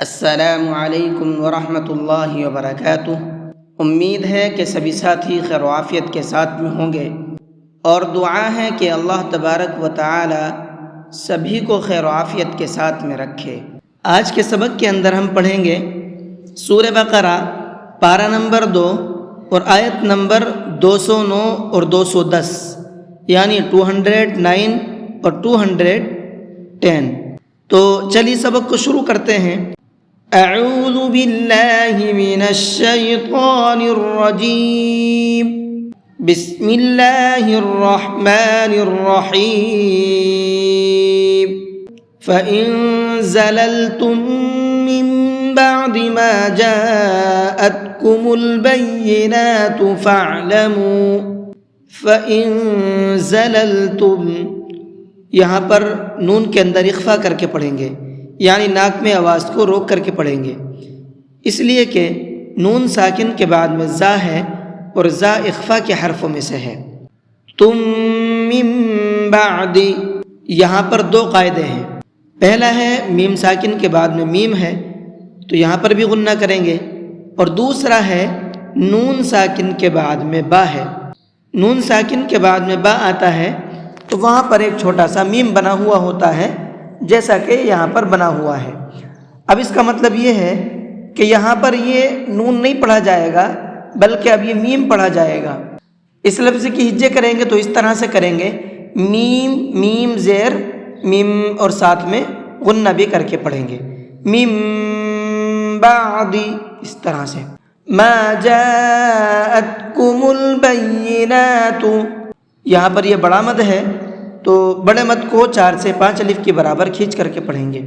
السلام علیکم ورحمۃ اللہ وبرکاتہ۔ امید ہے کہ سبھی ساتھی خیر و عافیت کے ساتھ میں ہوں گے، اور دعا ہے کہ اللہ تبارک و تعالی سبھی کو خیر و عافیت کے ساتھ میں رکھے۔ آج کے سبق کے اندر ہم پڑھیں گے سورہ بقرہ پارہ نمبر 2 اور آیت نمبر 209 اور 210، یعنی 209 اور 210۔ تو چلیے سبق کو شروع کرتے ہیں۔ اعوذ باللہ من الشیطان الرجیم، بسم اللہ الرحمن الرحیم۔ فَإِن زَلَلْتُم مِّن بَعْدِ مَا جَاءَتْكُمُ الْبَيِّنَاتُ فَإِن زَلَلْتُم، یہاں پر نون کے اندر اخفا کر کے پڑھیں گے، یعنی ناک میں آواز کو روک کر کے پڑھیں گے، اس لیے کہ نون ساکن کے بعد میں زا ہے اور زا اخفا کے حرفوں میں سے ہے۔ تم من بعد، یہاں پر 2 قاعدے ہیں۔ پہلا ہے میم ساکن کے بعد میں میم ہے تو یہاں پر بھی غنہ کریں گے، اور دوسرا ہے نون ساکن کے بعد میں با ہے۔ نون ساکن کے بعد میں با آتا ہے تو وہاں پر ایک چھوٹا سا میم بنا ہوا ہوتا ہے، جیسا کہ یہاں پر بنا ہوا ہے۔ اب اس کا مطلب یہ ہے کہ یہاں پر یہ نون نہیں پڑھا جائے گا، بلکہ اب یہ میم پڑھا جائے گا۔ اس لفظ کی ہجے کریں گے تو اس طرح سے کریں گے، میم میم زیر میم، اور ساتھ میں غنہ بھی کر کے پڑھیں گے، میم بعد، اس طرح سے۔ ما جاءتکم البینات، یہاں پر یہ بڑا مد ہے تو بڑے مد کو 4 سے 5 الف کے برابر کھینچ کر کے پڑھیں گے۔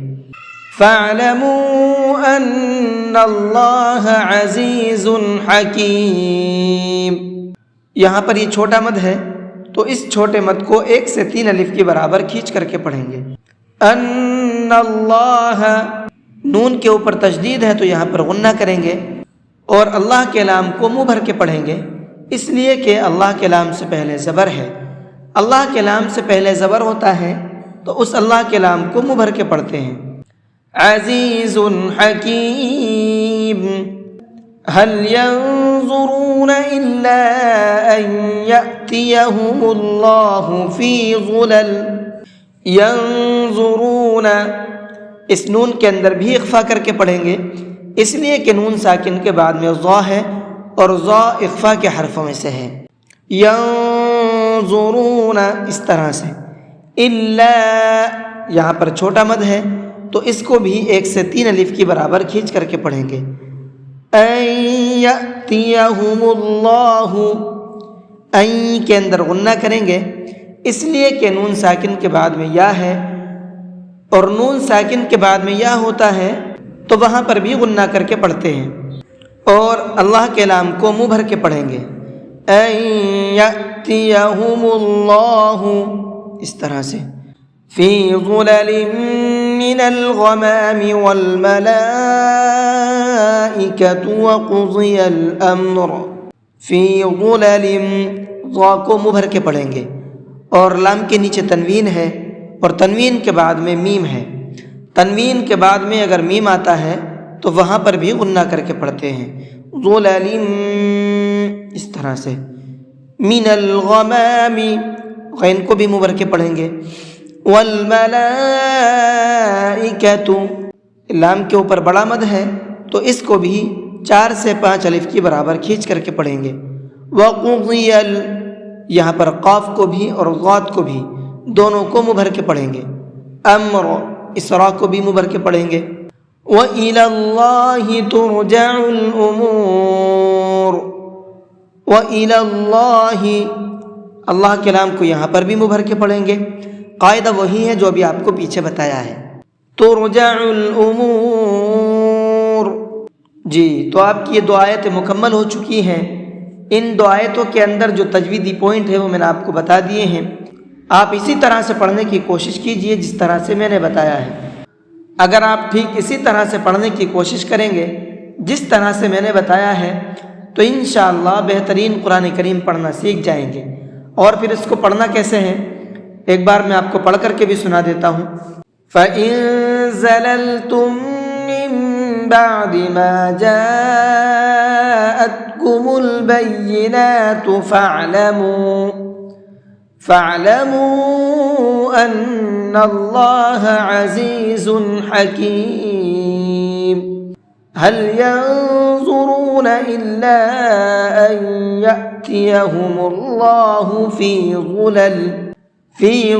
فَاعْلَمُوا أَنَّ اللَّهَ عَزِيزٌ حَكِيمٌ، یہاں پر یہ چھوٹا مد ہے تو اس چھوٹے مد کو 1 سے 3 الف کے برابر کھینچ کر کے پڑھیں گے۔ ان اللہ، نون کے اوپر تشدید ہے تو یہاں پر غنہ کریں گے، اور اللہ کے لام کو منہ بھر کے پڑھیں گے، اس لیے کہ اللہ کے لام سے پہلے زبر ہے۔ اللہ کے لام سے پہلے زبر ہوتا ہے تو اس اللہ کے لام کو منہ بھر کے پڑھتے ہیں۔ عزیز حکیم، هل ينظرون الا ان يأتيهم الله في ظلل، ينظرون، اس نون کے اندر بھی اخفا کر کے پڑھیں گے، اس لیے کہ نون ساکن کے بعد میں ضا ہے اور ضا اخفا کے حرفوں میں سے ہے۔ ینظرون، اس طرح سے۔ الا، یہاں پر چھوٹا مد ہے تو اس کو بھی 1 سے 3 الف کی برابر کھینچ کر کے پڑھیں گے۔ ان یأتیہم اللہ، این کے اندر غنہ کریں گے، اس لیے کہ نون ساکن کے بعد میں یا ہے، اور نون ساکن کے بعد میں یا ہوتا ہے تو وہاں پر بھی غنہ کر کے پڑھتے ہیں، اور اللہ کے لام کو منہ بھر کے پڑھیں گے۔ ان یأتیہم اللہ، اس طرح سے۔ فی ظلل من الغمام والملائکۃ وقضی الامر، فی ظلل، ضا کو منہ بھر کے پڑھیں گے، اور لام کے نیچے تنوین ہے اور تنوین کے بعد میں میم ہے۔ تنوین کے بعد میں اگر میم آتا ہے تو وہاں پر بھی غنہ کر کے پڑھتے ہیں، ظلل، اس طرح سے۔ من الغمام، غین کو بھی منہ بھر کے پڑھیں گے، والملائکۃ، لام کے اوپر بڑا مد ہے تو اس کو بھی 4 سے 5 الف کی برابر کھینچ کر کے پڑھیں گے۔ وقضی، یہاں پر قاف کو بھی اور ضاد کو بھی دونوں کو منہ بھر کے پڑھیں گے۔ امر، اسرا کو بھی منہ بھر کے پڑھیں گے۔ وَإِلَى اللَّهِ تُرْجَعُ الْأُمُورُ، وَإِلَى اللَّهِ، اللہ کے لام کو یہاں پر بھی منہ بھر کے پڑھیں گے۔ قاعدہ وہی ہے جو ابھی آپ کو پیچھے بتایا ہے، ترجع الامور۔ جی، تو آپ کی یہ 2 آیتیں مکمل ہو چکی ہیں۔ ان 2 آیتوں کے اندر جو تجویدی پوائنٹ ہے وہ میں نے آپ کو بتا دیے ہیں، آپ اسی طرح سے پڑھنے کی کوشش کیجئے جس طرح سے میں نے بتایا ہے۔ اگر آپ ٹھیک اسی طرح سے پڑھنے کی کوشش کریں گے جس طرح سے میں نے بتایا ہے تو انشاءاللہ بہترین قرآن کریم پڑھنا سیکھ جائیں گے۔ اور پھر اس کو پڑھنا کیسے ہے، ایک بار میں آپ کو پڑھ کر کے بھی سنا دیتا ہوں۔ فَإِن زَلَلْتُم مِّن بعد ما جاءتكم البينات فاعلموا أن الله عزيز حكيم هل ينظرون إلا أن يأتيهم الله في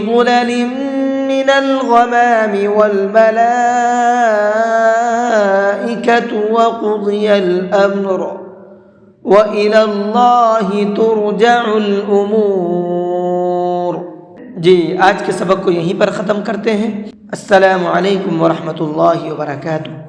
ظلل من الغمام والملائكة وقضي الأمر وإلى الله ترجع الأمور۔ جی آج کے سبق کو یہیں پر ختم کرتے ہیں۔ السلام علیکم ورحمۃ اللہ وبرکاتہ۔